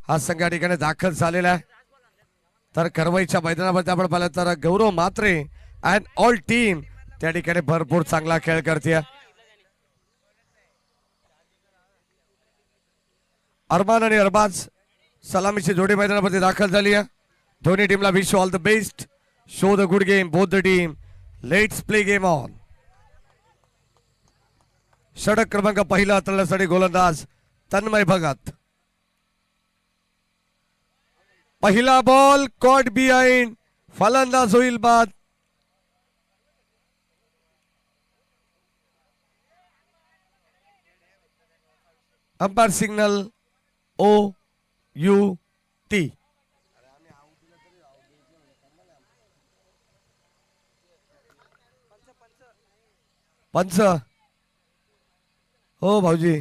हा संघ या ठिकाणी दाखल झालेला आहे. तर करवईच्या मैदानामध्ये आपण पाहिलं तर गौरव म्हात्रे अँड ऑल टीम त्या ठिकाणी भरपूर चांगला खेळ करते. अरमान आणि अरबाज सलामीची जोडी मैदानामध्ये दाखल झाली आहे. दोन्ही टीमला wish all the best. Show the good game both the team. Let's play game on. षटक क्रमांक पहिला हाताळण्यासाठी गोलंदाज तन्मय भगत. पहिला बॉल कॉट बिहाइंड. फलंदाज होईल बाद. Umpire signal OUT. पंच हो भाऊजी.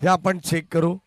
हे आपण चेक करू.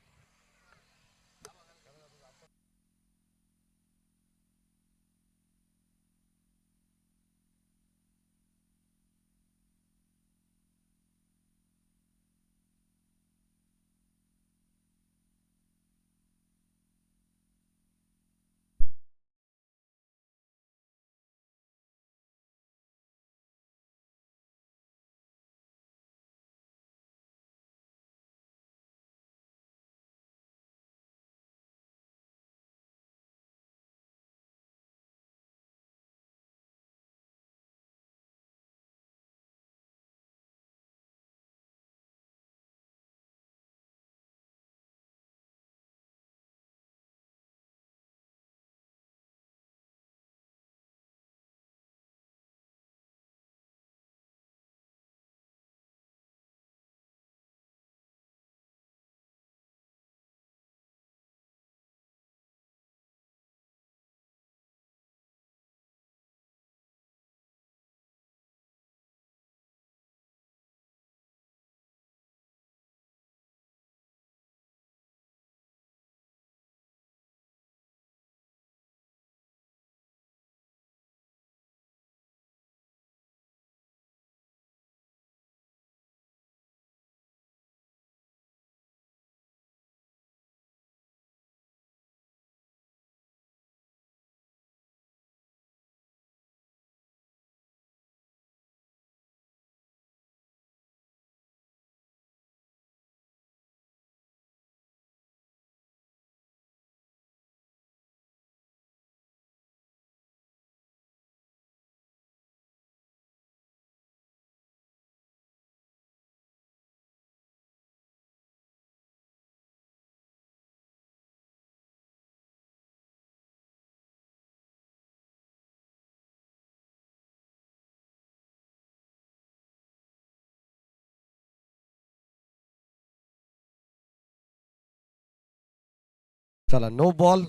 चला नो बॉल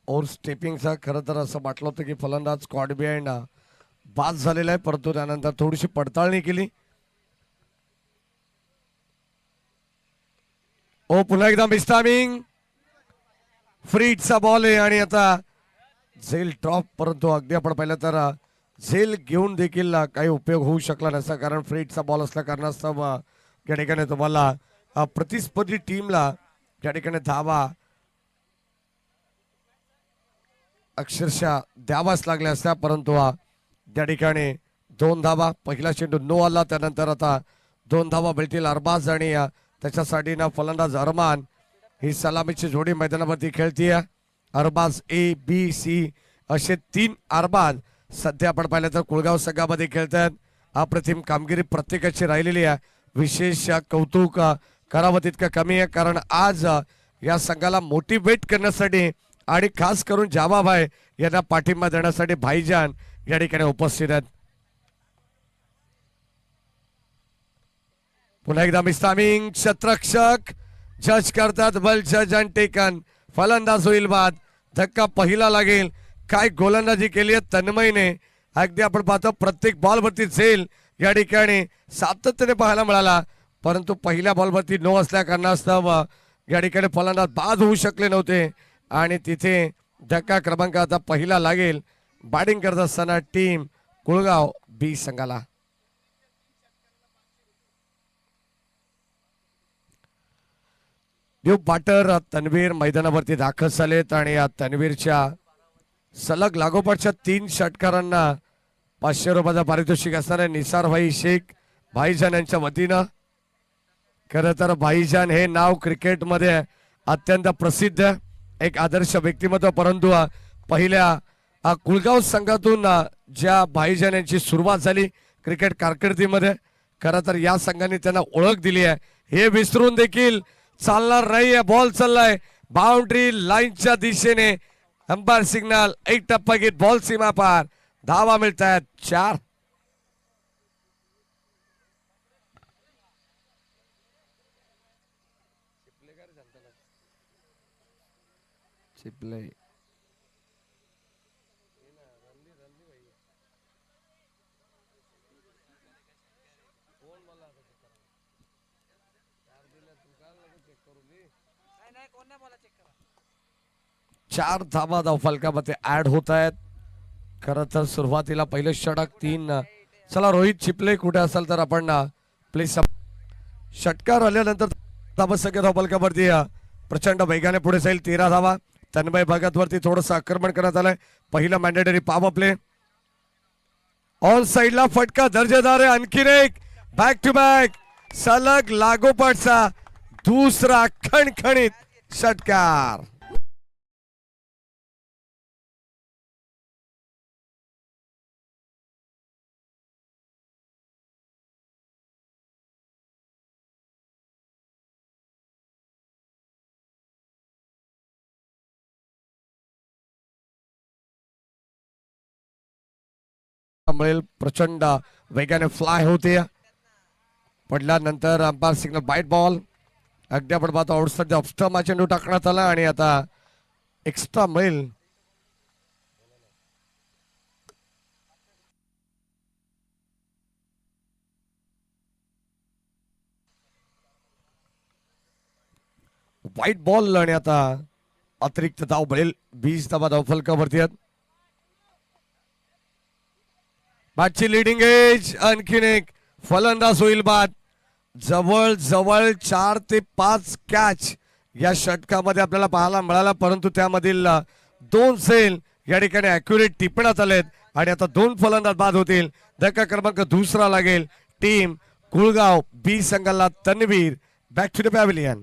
और स्टेपिंगचा. खरं तर असं वाटलं होतं की फलंदाज कॉट बिहाइंड बाद झालेला आहे, परंतु त्यानंतर थोडीशी पडताळणी केली. ओ पुन्हा एकदा मिस्टामिंग. फ्रीटचा बॉल आहे आणि आता झेल ड्रॉप. परंतु अगदी आपण पाहिलं तर झेल घेऊन देखील काही उपयोग होऊ शकला नसता, कारण फ्रीटचा बॉल असल्या कारणास्तव या ठिकाणी तुम्हाला प्रतिस्पर्धी टीमला या ठिकाणी धावा अक्षरशः द्यावाच लागल्या असत्या. परंतु त्या ठिकाणी 2 धावा. पहिला चेंडू नो आला, त्यानंतर आता 2 धावा मिळतील अरबाज आणि त्याच्यासाठी ना फलंदाज अरमान. ही सलामीची जोडी मैदानावरती खेळतीये. अरबाज ABC असे 3 अरबाज सध्या आपण पाहिलं तर कुळगाव संघामध्ये खेळतात. अप्रतिम कामगिरी प्रत्येकाची राहिलेली आहे. विशेष कौतुक करावं तितकं कमी आहे, कारण आज या संघाला मोटिवेट करण्यासाठी आणि खास करून जामाभाई यांना पाठिंबा देण्यासाठी भाईजान या ठिकाणी उपस्थित आहेत. पुन्हा एकदा मिस्टामिंग. क्षेत्ररक्षक जज करतात. बल जज अँड टेकन. फलंदाज होईल बाद. धक्का पहिला लागेल. काय गोलंदाजी केली आहे तन्मयने. अगदी आपण पाहतो प्रत्येक बॉल वरती झेल या ठिकाणी सातत्याने पाहायला मिळाला. परंतु पहिल्या बॉलवरती नो असल्या कारणास्तव या ठिकाणी फलंदाज बाद होऊ शकले नव्हते आणि तिथे धक्का क्रमांक आता पहिला लागेल बॅटिंग करत असताना टीम कुळगाव बी संघाला. न्यू बॅटर तन्वीर मैदानावरती दाखल झालेत आणि या तन्वीरच्या सलग लागोपाठच्या 3 षटकारांना 500 रुपयाचा पारितोषिक असणारे निसार भाई शेख भाईजान यांच्या वतीनं. खरं तर भाईजान हे नाव क्रिकेटमध्ये अत्यंत प्रसिद्ध एक आदर्श व्यक्तिमत्व, परंतु पहिल्या कुळगाव संघातून ज्या भाईजान यांची सुरुवात झाली क्रिकेट कारकिर्दीमध्ये, खरं तर या संघाने त्यांना ओळख दिली आहे हे विसरून देखील चालणार नाहीये. बॉल चाललाय बाउंड्री लाईनच्या दिशेने, अंपायर सिग्नल, एक टप्पा घेत बॉल सीमा पार, धावा मिळत आहेत 4. चिपले चार धावा धाव फलकामध्ये ऍड होत आहेत. खरं तर सुरुवातीला पहिलं षटक 3. चला रोहित चिपले कुठे असाल तर आपण प्लीज. षटकार आल्यानंतर धावसंख्या धाव फलकावरती प्रचंड वेगाने पुढे जाईल. 13 धावा. तन्मय भगत वरती थोडस आक्रमण करण्यात आलंय. पहिला मॅन्डेटरी पॉवर प्ले ऑन साइडला फटका दर्जेदार आहे. आणखीन एक बॅक टू बॅक सलग लागोपाठचा दुसरा खणखणीत षटकार. मिळेल. प्रचंड वेगाने फ्लाय होते. पडल्यानंतर अंपायर सिग्नल बाईट बॉल. अगदी आपण पाहतो आउटसाइड ऑफ स्टंप चेंडू टाकण्यात आला आणि आता एक्स्ट्रा मिळेल. व्हाईट बॉल आणि आता अतिरिक्त धाव मिळेल. 20 धावा धाव फलकावरती आहेत. बॅटची लिडिंग एज. आणखीन एक फलंदाज होईल बाद. जवळ जवळ 4 ते 5 कॅच या षटकामध्ये आपल्याला पाहायला मिळाला, परंतु त्यामधील 2 सेल या ठिकाणी अॅक्युरेट टिपण्यात आलेत आणि आता 2 फलंदाज बाद होतील. धक्का क्रमांक दुसरा लागेल टीम कुळगाव बी संघाला. Tanveer back to the pavilion.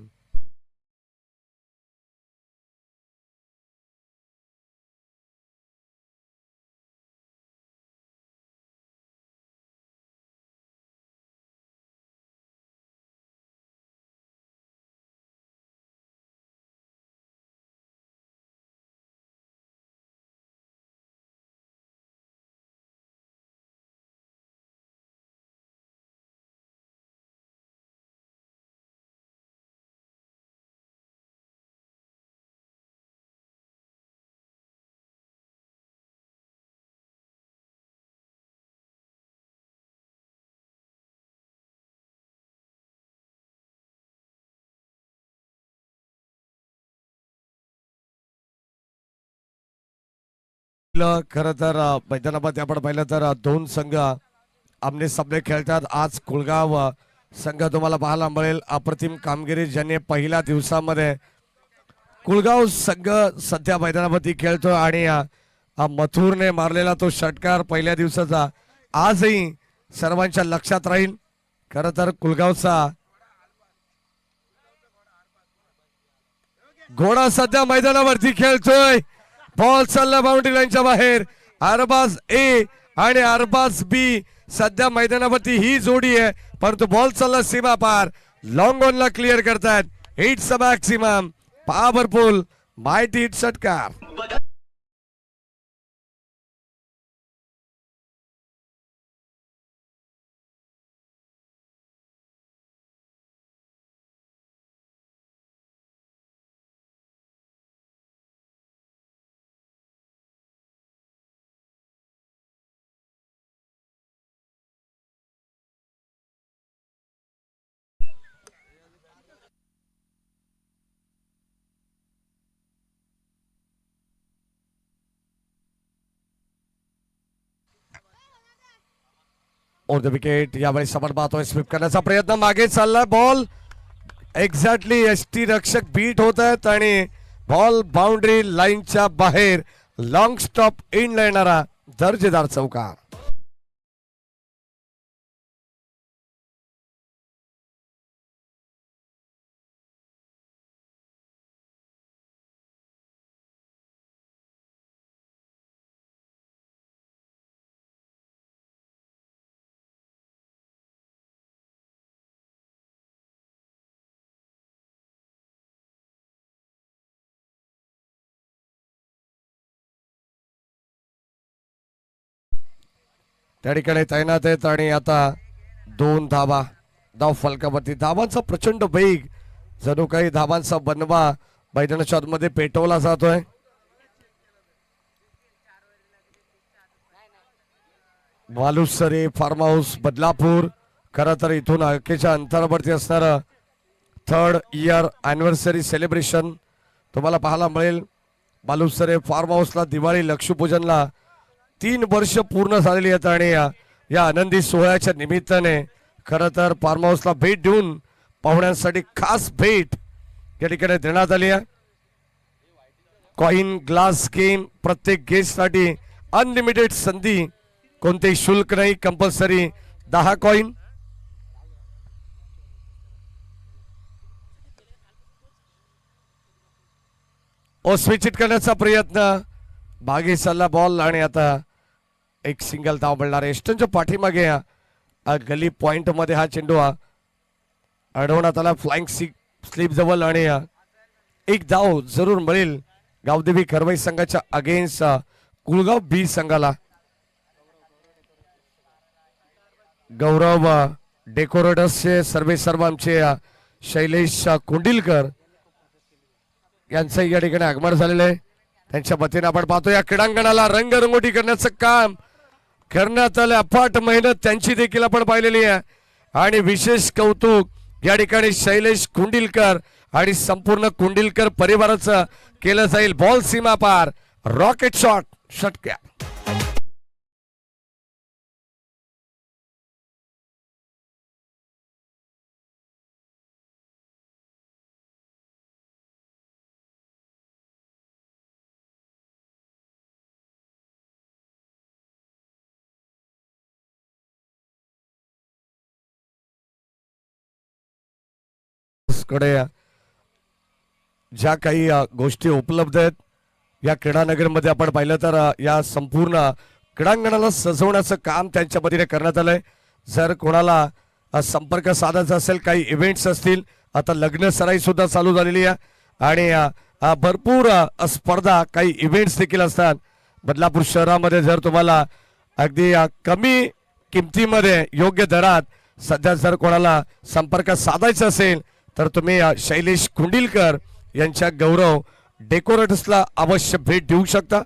खरं तर मैदानामध्ये आपण पाहिलं तर 2 संघ आमने सामने खेळतात. आज कुळगाव संघ तुम्हाला पाहायला मिळेल. अप्रतिम कामगिरी ज्यांनी पहिल्या दिवसामध्ये कुळगाव संघ सध्या मैदानावरती खेळतो आणि मथुरने मारलेला तो षटकार पहिल्या दिवसाचा आजही सर्वांच्या लक्षात राहील. खरं तर कुळगावचा घोडा सध्या मैदानावरती खेळतोय. बॉल चालला बाउंड्री लाईनच्या बाहेर. अरबाज ए आणि अरबाज बी सध्या मैदानावरती ही जोडी आहे, परंतु बॉल चालला सीमा पार. लॉंग ऑन ला क्लिअर करतात. It's a maximum powerful mighty hit षटकार. Over the wicket. यावेळी आपण पाहतोय स्वीप करण्याचा प्रयत्न, मागे चालला बॉल, एक्झॅक्टली एसटी रक्षक बीट होत आहेत आणि बॉल बाउंड्री लाईनच्या बाहेर. लॉंग स्टॉप इन ला येणारा दर्जेदार चौकार. त्या ठिकाणी तैनात आहेत आणि आता 2 धावा धाव फलकावरती. धावांचा प्रचंड वेग, जणू काही धावांचा बनवा मैदानाच्या आतमध्ये पेटवला जातोय. वालुसरे फार्म हाऊस बदलापूर, खरं तर इथून अखेरच्या अंतरावरती असणार 3rd इयर अॅनिव्हर्सरी सेलिब्रेशन तुम्हाला पाहायला मिळेल. वालुसरे फार्म हाऊसला दिवाळी लक्ष्मीपूजनला 3 वर्ष पूर्ण झालेली आहेत आणि या आनंदी सोहळ्याच्या निमित्ताने खरं तर फार्म हाऊसला भेट देऊन पाहुण्यांसाठी खास भेट या ठिकाणी देण्यात आली आहे. कॉइन ग्लास गेम, प्रत्येक गेस्टसाठी अनलिमिटेड संधी, कोणतेही शुल्क नाही, कंपल्सरी 10 कॉइन. स्विच करण्याचा प्रयत्न, मागे चालला बॉल आणि आता एक सिंगल धाव मिळणार. एस्टनच्या पाठीमागे गली पॉइंट मध्ये हा चेंडू अडवण्यात आला फ्लाइंग स्लीप जवळ आणि एक धाव जरूर मिळेल गावदेवी करवई संघाच्या अगेन्स्ट कुळगाव बी संघाला. गौरव डेकोरेटर्सचे सर्वे सर्व आमचे शैलेश कुंडिलकर यांचं या ठिकाणी आगमन झालेलं आहे. त्यांच्या वतीने आपण पाहतो या क्रीडांगणाला रंगरंगोटी करण्याचं काम करण्यात आलं. अफाट मेहनत त्यांची देखील आपण पाहिलेली आहे आणि विशेष कौतुक या ठिकाणी शैलेश कुंडिलकर आणि संपूर्ण कुंडिलकर परिवाराचं केलं जाईल. बॉल सीमा पार, रॉकेट शॉट, षटक्या. कडे ज्या काही गोष्टी उपलब्ध आहेत या क्रीडानगर मध्ये आपण पाहिलं तर या संपूर्ण क्रीडांगणाला सजवण्याचं काम त्यांच्या वतीने करण्यात आलंय. जर कोणाला संपर्क साधायचा असेल, काही इव्हेंट्स असतील, आता लग्न सराई सुद्धा चालू झालेली आहे आणि भरपूर स्पर्धा, काही इव्हेंट्स देखील असतात बदलापूर शहरामध्ये. जर तुम्हाला अगदी कमी किमतीमध्ये योग्य दरात सध्या जर कोणाला संपर्क साधायचा असेल तर तुम्ही शैलेश कुंडिलकर यांच्या गौरव डेकोरेटर्सला अवश्य भेट देऊ शकता.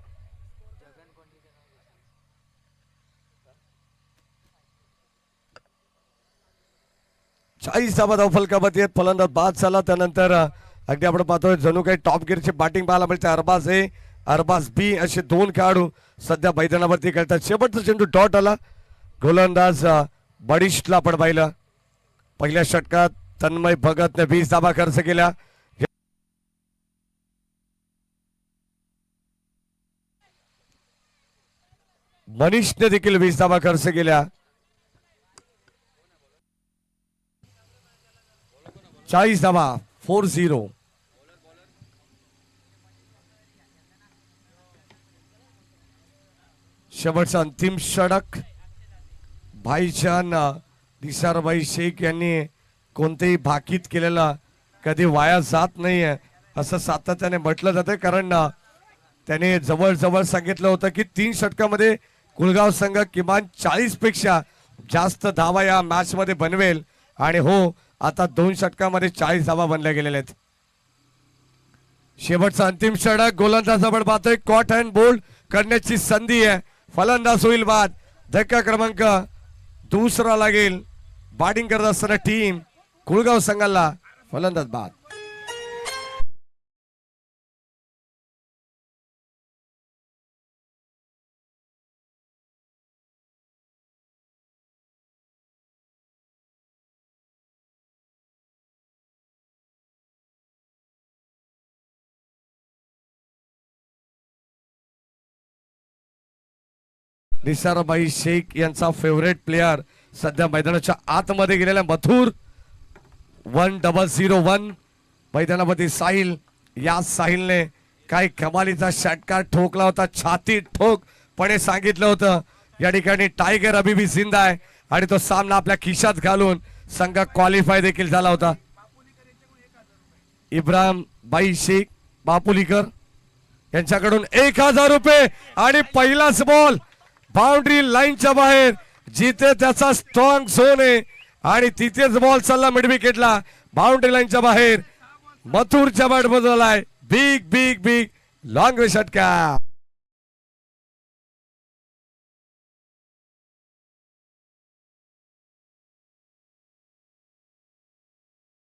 चाळीस धावा धाव फलकावरती आहेत. फलंदाज बाद झाला त्यानंतर अगदी आपण पाहतोय जणू काही टॉप गिअरची बॅटिंग पाहायला मिळते. अरबाज ए, अरबाज बी असे 2 खेळाडू सध्या मैदानावरती खेळतात. शेवटचा चेंडू डॉट आला. गोलंदाज बडिशला आपण पाहिलं. पहिल्या षटकात तन्मय भगतने 20 धावा खर्च केल्या. मनीषने देखील 20 धावा खर्च केल्या. 40 धावा, 4-0. शेवटचा अंतिम षटक. भाईजान निसारभाई शेख यांनी कोणतेही भाकीत केलेला कधी वाया जात नाहीये असं सातत्याने म्हटलं जातं. कारण त्याने जवळजवळ सांगितलं होतं की 3 षटकामध्ये कुळगाव संघ किमान 40 पेक्षा जास्त धावा या मॅच मध्ये बनवेल आणि हो, आता 2 षटकामध्ये 40 धावा बनल्या गेलेल्या आहेत. शेवटचा अंतिम षटक. गोलंदाज आपण पाहतोय कॉट अँड बोल्ड करण्याची संधी आहे. फलंदाज होईल बाद. धक्का क्रमांक 2 लागेल. बॅटिंग करत असताना टीम कुळगाव संघाला फलंदाज बाद. निसारबाई शेख यांचा फेवरेट प्लेयर सध्या मैदानाच्या आतमध्ये गेलेला मथुर 1001 मैदानामध्ये साहिल. या साहिलने काय कमालीचा षटकार ठोकला होता, छाती ठोक पणे सांगितलं होतं या ठिकाणी टायगर अभिबी जिंदा आहे आणि तो सामना आपल्या खिशात घालून संघ क्वालिफाय देखील झाला होता. इब्राहिम बाई शेख बापुलीकर यांच्याकडून 1000 रुपये आणि पहिलाच बॉल बाउंड्री लाईनच्या बाहेर, जिथे त्याचा स्ट्रॉंग झोन आहे आणि तिथेच बॉल चालला मिड विकेटला बाउंड्री लाईनच्या बाहेर. मथुरच्या बॅट बदलाय big big big long way षटकार.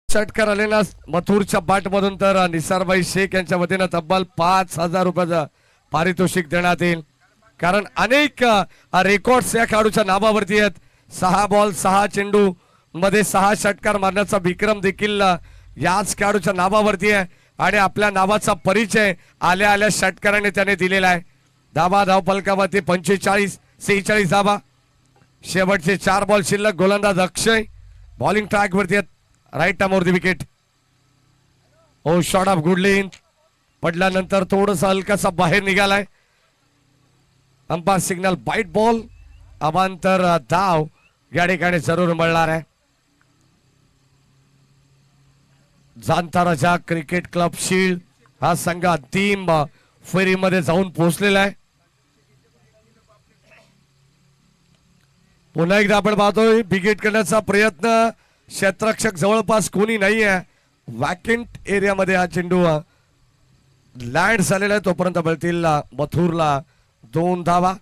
षटकार आलेला मथुरच्या बॅट मधून तर निसारबाई शेख यांच्या वतीनं तब्बल 5000 रुपयाचं पारितोषिक देण्यात येईल. कारण अनेक रेकॉर्ड्स या खेळाडूच्या नावावरती आहेत. 6 बॉल 6 चेंडू मध्ये 6 षटकार मारण्याचा विक्रम देखील याच खेळाडूच्या नावावरती आहे आणि आपल्या नावाचा परिचय आल्या आल्या षटकाराने त्याने दिलेला आहे. धावा धावफलकावरती 45-46 धावा. शेवटचे 4 बॉल शिल्लक. गोलंदाज अक्षय बॉलिंग ट्रॅक वरती आहेत. Right time the wicket. Oh shot off good length पडल्यानंतर थोडंसं हलकासा बाहेर निघालाय. Umpire signal wide ball. अमांतर धाव या ठिकाणी जरूर मिळणार आहे. जाणता राजा क्रिकेट क्लब शील्ड हा संघ अंतिम फेरीमध्ये जाऊन पोहोचलेला आहे. पुन्हा एकदा आपण पाहतोय विकेट करण्याचा प्रयत्न. क्षेत्ररक्षक जवळपास कोणी नाही आहे. वॅकेंट एरियामध्ये हा चेंडू लँड झालेला आहे. तोपर्यंत मिळतील मथुरला 2 धावा.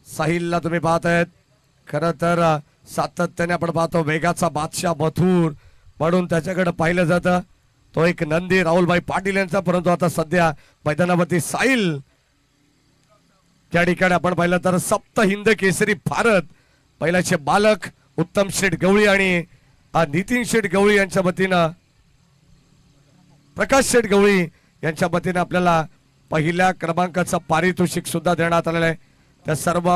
साहिलला तुम्ही पाहतायत. खरं तर सातत्याने आपण पाहतो वेगाचा बादशाह मथुर म्हणून त्याच्याकडे पाहिलं जातं. तो एक नंदी राहुलभाई पाटील यांचा. परंतु आता सध्या मैदानावरती साहिल त्या ठिकाणी आपण पाहिलं तर सप्त हिंद केसरी भारत पहिल्याचे बालक उत्तम शेठ गवळी आणि नितीन शेठ गवळी यांच्या वतीनं प्रकाश शेठ गवळी यांच्या वतीनं आपल्याला पहिल्या क्रमांकाचं पारितोषिक सुद्धा देण्यात आलेलं आहे. त्या सर्व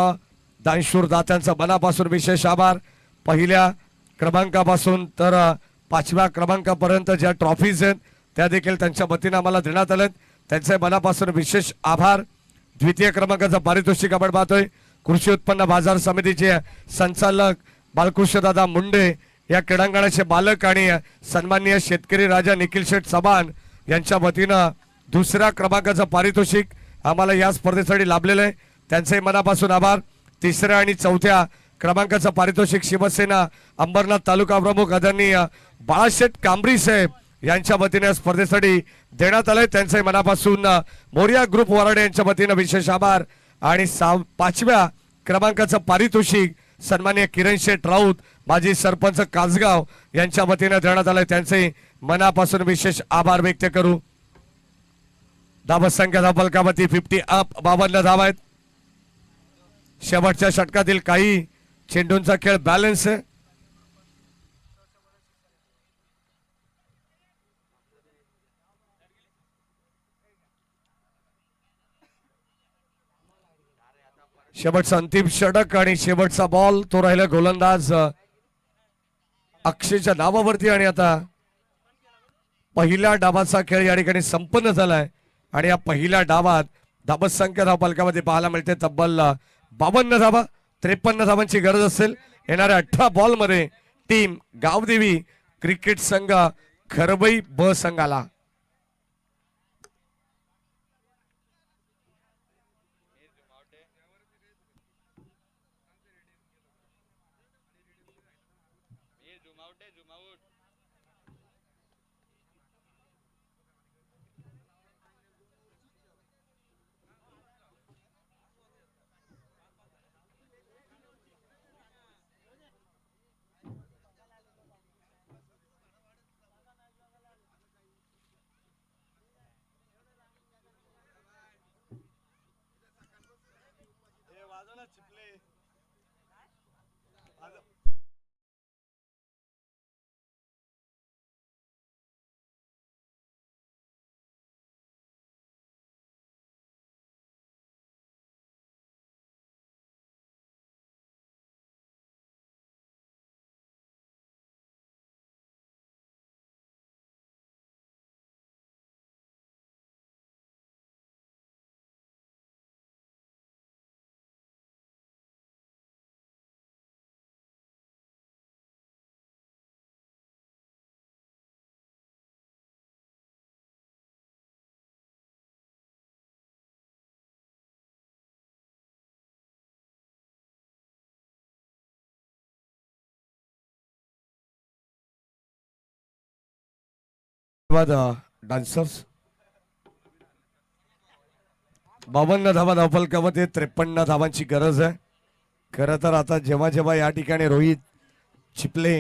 दानशूर दात्यांचा मनापासून विशेष आभार. पहिल्या क्रमांकापासून तर 5व्या क्रमांकापर्यंत ज्या ट्रॉफीज आहेत त्या देखील त्यांच्या वतीनं आम्हाला देण्यात आल्यात. त्यांचे मनापासून विशेष आभार. द्वितीय क्रमांकाचं पारितोषिक आपण पाहतोय कृषी उत्पन्न बाजार समितीचे संचालक बालकृष्णदादा मुंडे या क्रीडांगणाचे मालक आणि सन्माननीय शेतकरी राजा निखिल शेठ चव्हाण यांच्या वतीनं दुसऱ्या क्रमांकाचं पारितोषिक आम्हाला या स्पर्धेसाठी लाभलेलं आहे. त्यांचे मनापासून आभार. तिसऱ्या आणि चौथ्या क्रमांकाचं पारितोषिक शिवसेना अंबरनाथ तालुका प्रमुख आदरणीय बाळाशेठ कांबरी साहेब यांच्या वतीने स्पर्धेसाठी देण्यात आलंय. त्यांचे मनापासून मोरिया ग्रुप वराडे यांच्या वतीनं विशेष आभार. आणि 5व्या क्रमांकाचं पारितोषिक सन्माननीय किरण शेठ राऊत माजी सरपंच कासगाव यांच्या वतीने देण्यात आलंय. त्यांचे मनापासून विशेष आभार व्यक्त करू. धावा संख्या धावफलकावरती 50 अप 52 धावा आहेत. शेवटच्या षटकातील काही चेंडूंचा खेळ बॅलन्स आहे. शेवटचा अंतिम षटक आणि शेवटचा बॉल तो राहिला गोलंदाज अक्षयच्या नावावरती. आणि आता पहिल्या डावाचा खेळ या ठिकाणी संपन्न झालाय आणि या पहिल्या डावात धावसंख्या धावफलकामध्ये पाहायला मिळते तब्बल 52 धावा. 53 धावांची गरज असेल. येणाऱ्या 18 बॉल मध्ये टीम गावदेवी क्रिकेट संघ खरबई ब संघाला डान्सर्स 52 धावा धावफलकामध्ये 53 धावांची गरज आहे. खरं तर आता जेव्हा जेव्हा या ठिकाणी रोहित चिपले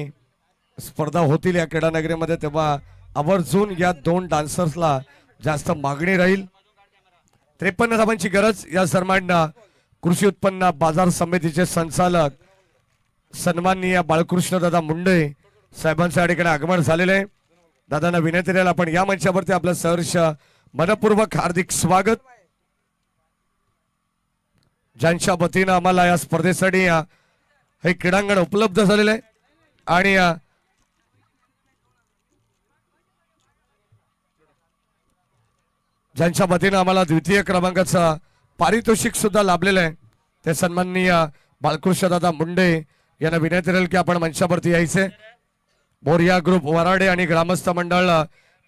स्पर्धा होतील या क्रीडा नगरीमध्ये तेव्हा आवर्जून या दोन डान्सर्सला जास्त मागणी राहील. 53 धावांची गरज. या दरम्यान कृषी उत्पन्न बाजार समितीचे संचालक सन्माननीय बाळकृष्ण दादा मुंडे साहेबांच्या ठिकाणी आगमन झालेले आहे. दादांना विनंती राहील आपण या मंचावरती आपलं सहर्ष मनपूर्वक हार्दिक स्वागत. ज्यांच्या वतीनं आम्हाला या स्पर्धेसाठी हे क्रीडांगण उपलब्ध झालेलं आहे आणि ज्यांच्या वतीनं आम्हाला द्वितीय क्रमांकाचं पारितोषिक सुद्धा लाभलेलं आहे ते सन्माननीय बाळकृष्णदादा मुंडे यांना विनंती राहील की आपण मंचावरती यायचे. बोरिया ग्रुप वराडे आणि ग्रामस्थ मंडळ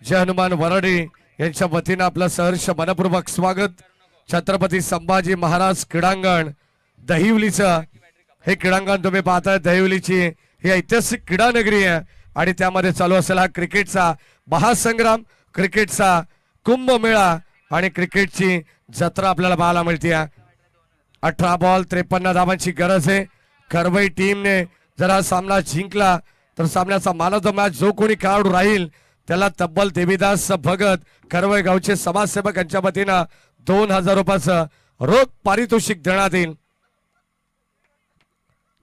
जय हनुमान वराडे यांच्या वतीनं आपलं सहर्ष मनपूर्वक स्वागत. छत्रपती संभाजी महाराज क्रीडांगण दहिवलीचं हे क्रीडांगण तुम्ही पाहताय. दहिवलीची ही ऐतिहासिक क्रीडा नगरी आहे आणि त्यामध्ये चालू असलेला क्रिकेटचा महासंग्राम, क्रिकेटचा कुंभमेळा आणि क्रिकेटची जत्रा आपल्याला पाहायला मिळते. 18 बॉल 53 धावांची गरज आहे. करवई टीमने जर हा सामना जिंकला तर सामन्याचा मॅन ऑफ द मॅच जो कोणी खेळाडू राहील त्याला तब्बल देवीदास भगत करवई गावचे समाजसेवक यांच्या वतीनं 2000 रुपयाचं रोख पारितोषिक देण्यात येईल.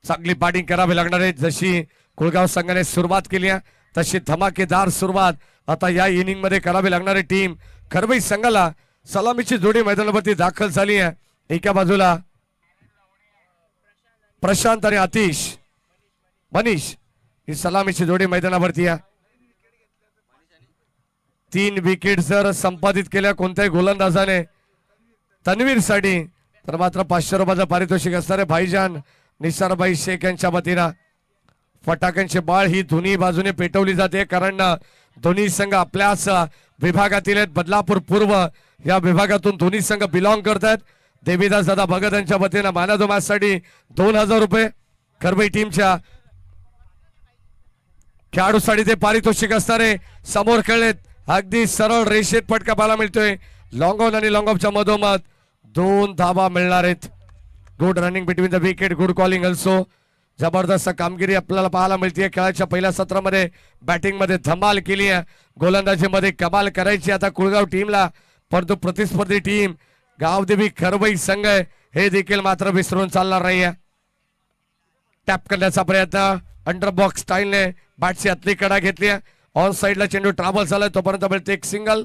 चांगली बॅटिंग करावी लागणार आहे. जशी कुळगाव संघाने सुरुवात केली आहे तशी धमाकेदार सुरुवात आता या इनिंग मध्ये करावी लागणारी टीम करवई संघाला. सलामीची जोडी मैदानावरती दाखल झाली आहे. एका बाजूला प्रशांत आणि आतिश मनीष ही सलामीची जोडी मैदानावरती आहे. 3 विकेट जर संपादित केल्या कोणत्याही गोलंदाजाने तन्वीर साठी तर मात्र 500 रुपयाचं पारितोषिक असणारे भाईजान निसारबाई शेख यांच्या वतीनं. फटाक्यांचे बाळ ही दोन्ही बाजूने पेटवली जाते कारण दोन्ही संघ आपल्याच विभागातील आहेत. बदलापूर पूर्व या विभागातून दोन्ही संघ बिलॉंग करतात. देवीदास दादा भगत यांच्या वतीनं मॅन ऑफ द मॅच साठी 2000 रुपये. करवई टीमच्या खेळाडूसाठी ते पारितोषिक असणारे समोर खेळलेत. अगदी सरळ रेषेत फटका पाहायला मिळतोय. लॉंग ऑन आणि लॉंग ऑफच्या मधोमध 2 धावा मिळणार आहेत. Good running between the wicket, good calling also. जबरदस्त कामगिरी आपल्याला पाहायला मिळते. खेळाच्या पहिल्या सत्रामध्ये बॅटिंग मध्ये धमाल केली आहे, गोलंदाजीमध्ये कमाल करायची आता कुळगाव टीमला. परंतु प्रतिस्पर्धी टीम गावदेवी करवई संघ हे देखील मात्र विसरून चालणार नाही. टॅप करण्याचा प्रयत्न अंडर बॉक्स स्टाईलने बॅटची आतली कडा घेतली. ऑन साइडला चेंडू ट्रॅव्हल झालाय तोपर्यंत मिळते एक सिंगल.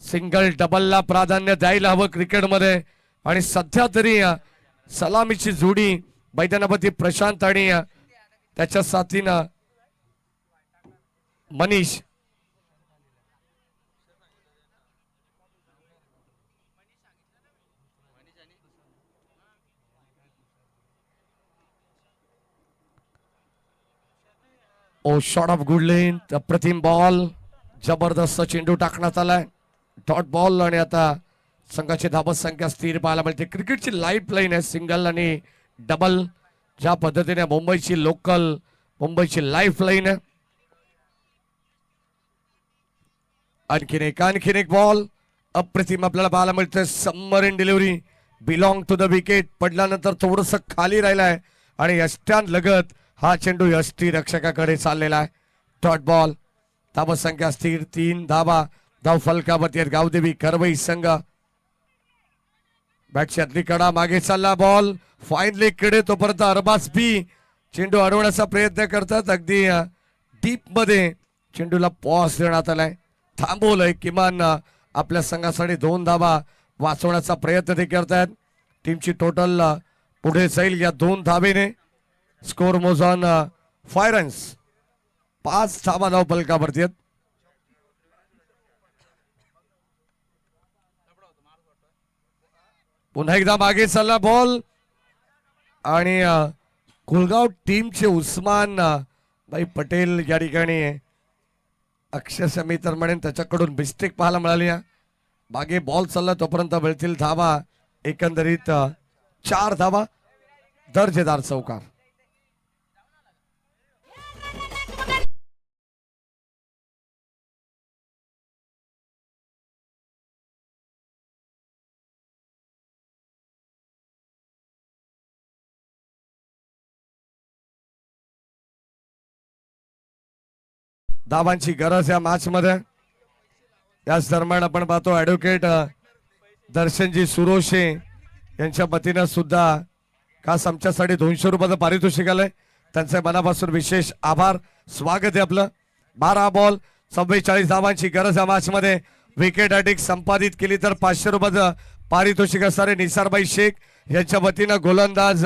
सिंगल डबलला प्राधान्य द्यायला हवं क्रिकेटमध्ये आणि सध्या तरी सलामीची जोडी मैदानापती प्रशांत आणि त्याच्या साथीनं मनीष. ओ शॉट ऑफ गुड लेन, अप्रतिम बॉल, जबरदस्त चेंडू टाकण्यात आलाय. डॉट बॉल आणि आता संघाची धाबत संख्या स्थिर पाहायला मिळते. क्रिकेटची लाईफ लाईन आहे सिंगल आणि डबल. ज्या पद्धतीने मुंबईची लोकल, मुंबईची लाईफ लाईन आहे. आणखीन एक बॉल अप्रतिम आपल्याला पाहायला मिळतोय. Submarine delivery belong to the wicket. पडल्यानंतर थोडस खाली राहिलाय आणि यष्ट्यान लगत हा चेंडू यष्टी रक्षकाकडे चाललेला आहे. Dot ball. धाबत संख्या स्थिर 3 धाबा धाव फलकावरती आहेत गावदेवी करवई संघ. बॅटची आतली कडा मागे चालला बॉल फाईन लेग कडे तोपर्यंत अरबाज बी चेंडू अडवण्याचा प्रयत्न करतात. अगदी डीप मध्ये चेंडूला पॉज देण्यात आलाय, थांबवलंय. किमान आपल्या संघासाठी 2 धावा वाचवण्याचा प्रयत्न ते करतायत. टीमची टोटल पुढे जाईल या 2 धावेने. Score मोजॉन 5 runs. 5 धावा धाव फलकावरती आहेत. पुन्हा एकदा मागे चालला बॉल आणि कुलगाव टीमचे उस्मान भाई पटेल या ठिकाणी अक्षरशः मी तर म्हणेन त्याच्याकडून मिस्टेक पाहायला मिळाली. मागे बॉल चालला तोपर्यंत मिळतील धावा. एकंदरीत 4 धावा, दर्जेदार चौकार. धावांची गरज या मॅच मध्ये. याच दरम्यान आपण पाहतो ऍडव्होकेट दर्शनजी सुरोशे यांच्या वतीनं सुद्धा खास आमच्यासाठी 200 रुपयाचं पारितोषिक आलंय. त्यांचे मनापासून विशेष आभार. स्वागत आहे आपलं. 12 बॉल 44 धावांची गरज या मॅच मध्ये. विकेट हॅट्रिक संपादित केली तर 500 रुपयाचं पारितोषिक असणारे निसारबाई शेख यांच्या वतीनं गोलंदाज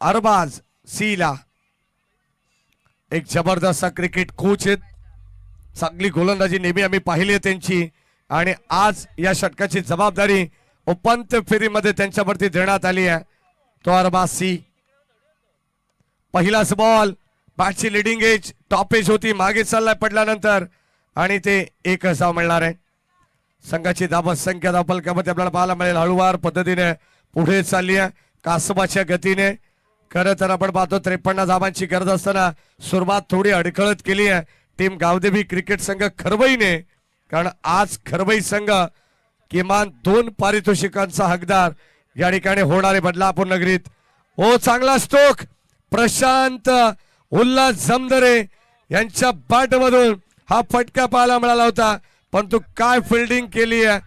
अरबाज सीला एक जबरदस्त क्रिकेट कोच आहेत. चांगली गोलंदाजी नेहमी आम्ही पाहिली आहे त्यांची आणि आज या षटकाची जबाबदारी उपांत्य फेरीमध्ये त्यांच्यावरती देण्यात आली आहे. तो अरबाज सी. पहिलाच बॉल बॅटची लिडिंग एज टॉप एज होती, मागे चाललाय पडल्यानंतर आणि ते 1 धाव मिळणार आहे. संघाची धाव संख्या धावफलकामध्ये आपल्याला पाहायला मिळेल हळूवार पद्धतीने पुढे चालली आहे कासबाच्या गतीने. खरं तर आपण पाहतो 53 धावांची गरज असताना सुरुवात थोडी अडखळत केली आहे टीम गावदेवी क्रिकेट संघ खरवईने. कारण आज खरवई संघ किमान 2 पारितोषिकांचा हकदार या ठिकाणी होणारे बदलापूर नगरीत. ओ चांगला स्ट्रोक प्रशांत उल्हास जमदरे यांच्या बॅट मधून हा फटका पाहायला मिळाला होता, परंतु काय फिल्डिंग केली आहे.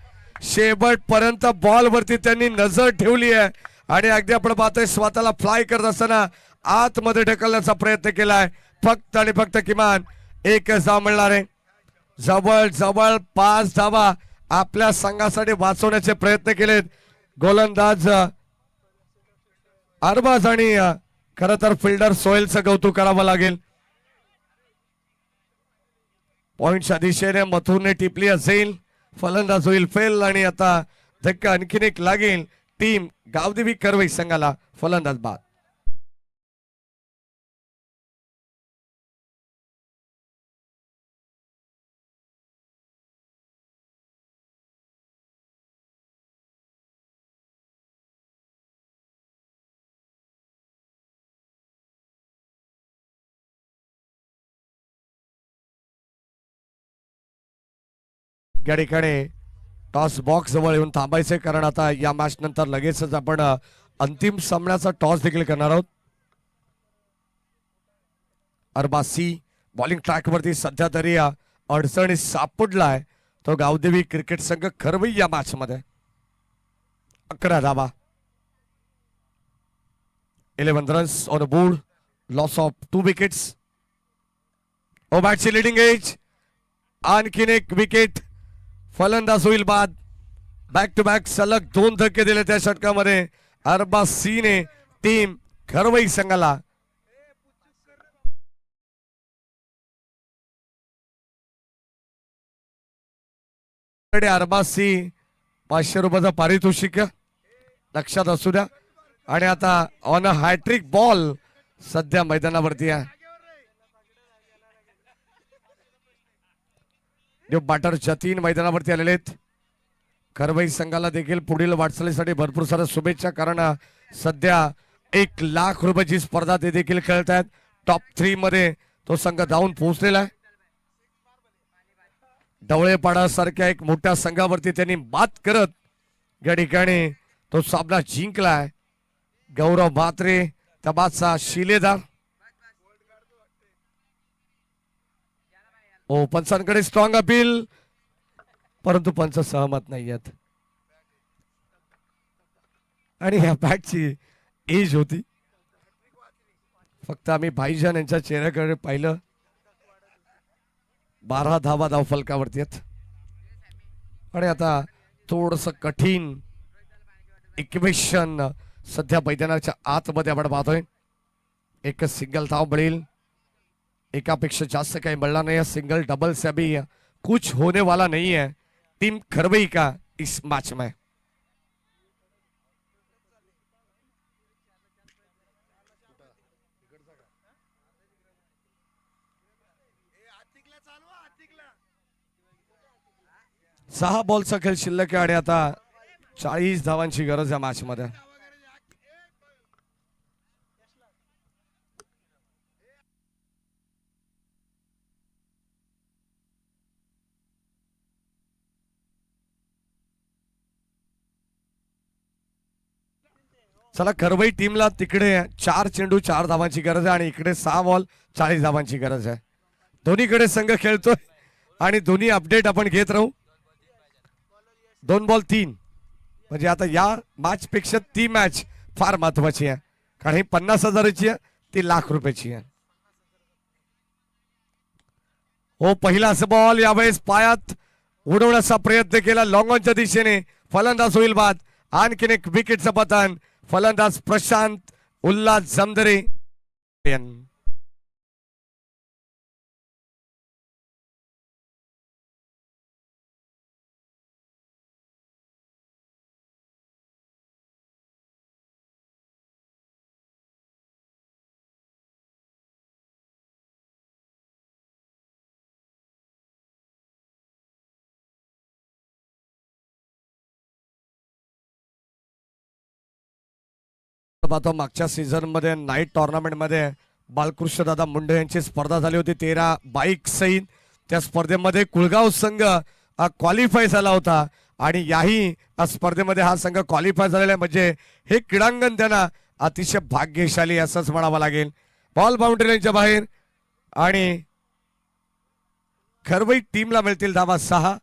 शेवटपर्यंत बॉल वरती त्यांनी नजर ठेवली आहे आणि अगदी आपण पाहतोय स्वतःला फ्लाय करत असताना आतमध्ये ढकलण्याचा प्रयत्न केलाय. फक्त आणि फक्त किमान 1 धाव मिळणार आहे. जवळ जवळ 5 धावा आपल्या संघासाठी वाचवण्याचे प्रयत्न केलेत गोलंदाज अरबाज आणि खरं तर फिल्डर सोहेलचं कौतुक करावं लागेल. पॉइंटच्या दिशेने मथुरने टिपली असेल, फलंदाज होईल फेल आणि आता धक्का आणखीन एक लागेल टीम गावदेवी करवई संघाला. फलंदाज बाद. या ठिकाणी टॉस बॉक्स जवळ येऊन थांबायचे, कारण आता या मॅच नंतर लगेचच आपण अंतिम सामन्याचा टॉस देखील करणार आहोत. अरबाज सी बॉलिंग ट्रॅक वरती सध्या तरी अडचणी सापडलाय तो गावदेवी क्रिकेट संघ खरवई या मॅच मध्ये. 11 धावा 11 runs on board, loss of 2 wickets. ओ बॅटची लिडिंग एज आणखीन एक विकेट. फलंदाज होईल बाद. बॅक टू बॅक सलग 2 धक्के दिले त्या षटकामध्ये अरबाज सी ने टीम खरवई संघाला. अरबाज सी 500 रुपयाचा पारितोषिक लक्षात असू द्या. आणि आता ऑन अ हॅट्रिक बॉल सध्या मैदानावरती आहे. बॅटर जतीन मैदानावरती आलेले आहेत. खरवई संघाला देखील पुढील वाटचालीसाठी भरपूर साऱ्या शुभेच्छा, कारण सध्या 1 लाख रुपयाची स्पर्धा ते देखील खेळत आहेत. टॉप 3 मध्ये तो संघ जाऊन पोहोचलेला आहे. ढवळेपाडा सारख्या एक मोठ्या संघावरती त्यांनी मात करत या ठिकाणी तो सामना जिंकलाय. गौरव म्हात्रे तबाचा शिलेदार. ओ पंचांकडे स्ट्रॉंग अपील, परंतु पंच सहमत नाही आहेत. आणि ह्या बॅटची एज होती. फक्त आम्ही भाईजान यांच्या चेहऱ्याकडे पाहिलं. 12 धावा धाव फलकावरती आहेत. आणि आता थोडस कठीण इक्वेशन सध्या मैदानाच्या आतमध्ये आपण पाहतोय. एकच सिंगल धाव मिळेल, एकापेक्षा जास्त काही मिळणार नाही. सिंगल डबल से अभी कुछ होने वाला नहीं है टीम खरवई का इस मैच में. सहा बॉलचा खेळ शिल्लक आहे आणि आता 40 धावांची गरज या मॅच मध्ये. चला खरवई टीमला तिकडे 4 चेंडू 4 धावांची गरज आहे आणि इकडे 6 बॉल 40 धावांची गरज आहे. दोन्हीकडे संघ खेळतोय आणि दोन्ही अपडेट आपण घेत राहू. 2 बॉल 3 म्हणजे आता या मॅच पेक्षा ती मॅच फार महत्वाची आहे, कारण ही 50,000ची आहे, ती ₹1,00,000 आहे. हो, पहिला असं बॉल यावेळेस पायात उडवण्याचा प्रयत्न केला लॉंग ऑनच्या दिशेने. फलंदाज होईल बाद. आणखीन एक विकेटचं पतन. फलंदाज प्रशांत उल्हास जमदरे. पाहतो मागच्या सीझन मध्ये नाईट टुर्नामेंट मध्ये बालकृष्ण दादा मुंडे यांची स्पर्धा झाली होती 13 बाईक सहित. त्या स्पर्धेमध्ये कुळगाव संघ क्वालिफाय झाला होता आणि याही स्पर्धेमध्ये हा संघ क्वालिफाय झालेला आहे, म्हणजे हे क्रीडांगण त्यांना अतिशय भाग्यशाली असंच म्हणावं लागेल. बॉल बाउंड्री लाईनच्या बाहेर आणि खरवई टीमला मिळतील धावा 6,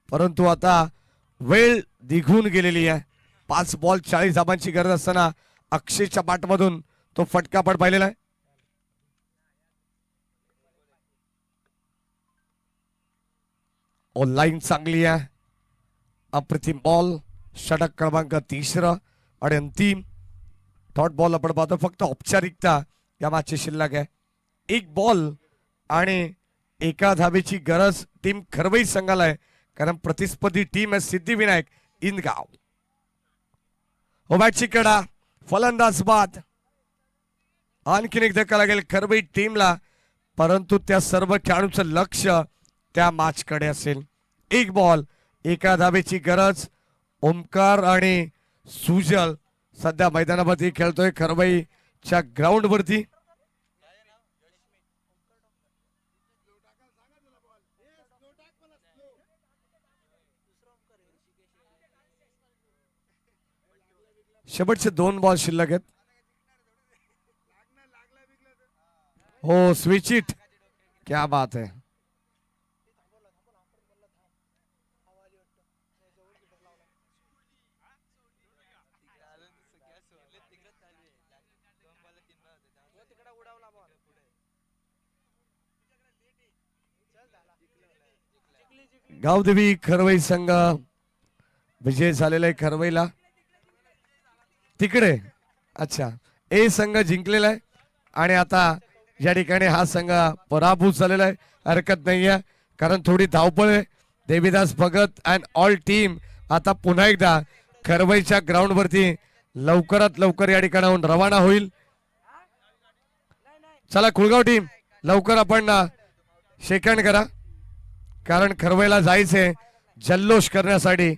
परंतु आता वेळ निघून गेलेली आहे. 5 बॉल 40 धाबांची गरज असताना अक्षयच्या बॅटमधून तो फटका पण पाहिलेला आहे. लाईन चांगली आहे. अप्रतिम बॉल. षटक क्रमांक 3 आणि अंतिम डॉट बॉल आपण पाहतो. फक्त औपचारिकता या मॅचची शिल्लक आहे. 1 बॉल आणि 1 धावेची गरज टीम खरवई संघाला आहे, कारण प्रतिस्पर्धी टीम आहे सिद्धिविनायक इंदगाव. बॅटची कडा. फलंदाज बाद. आणखीन एक धक्का लागेल खरवई टीमला, परंतु त्या सर्व खेळाडूंचं लक्ष त्या मॅच कडे असेल. 1 बॉल 1 धावेची गरज. ओमकार आणि सुजल सध्या मैदानावरती खेळतोय खरवईच्या ग्राउंड वरती. शेवटचे 2 बॉल शिल्लक आहेत. हो, स्विच इट. क्या बात है. गावदेवी खरवई संघ विजय झालेला आहे खरवईला. तिकडे अच्छा ए संघ जिंकलेला आहे आणि आता या ठिकाणी हा संघ पराभूत झालेला आहे. हरकत नाहीये, कारण थोडी धावपळ आहे. Devidas Bhagat and all team आता पुन्हा एकदा खरवईच्या ग्राउंड वरती लवकरात लवकर या ठिकाणाहून रवाना होईल. चला कुळगाव टीम लवकर आपण शेकंड करा, कारण खरवईला जायचंय जल्लोष करण्यासाठी.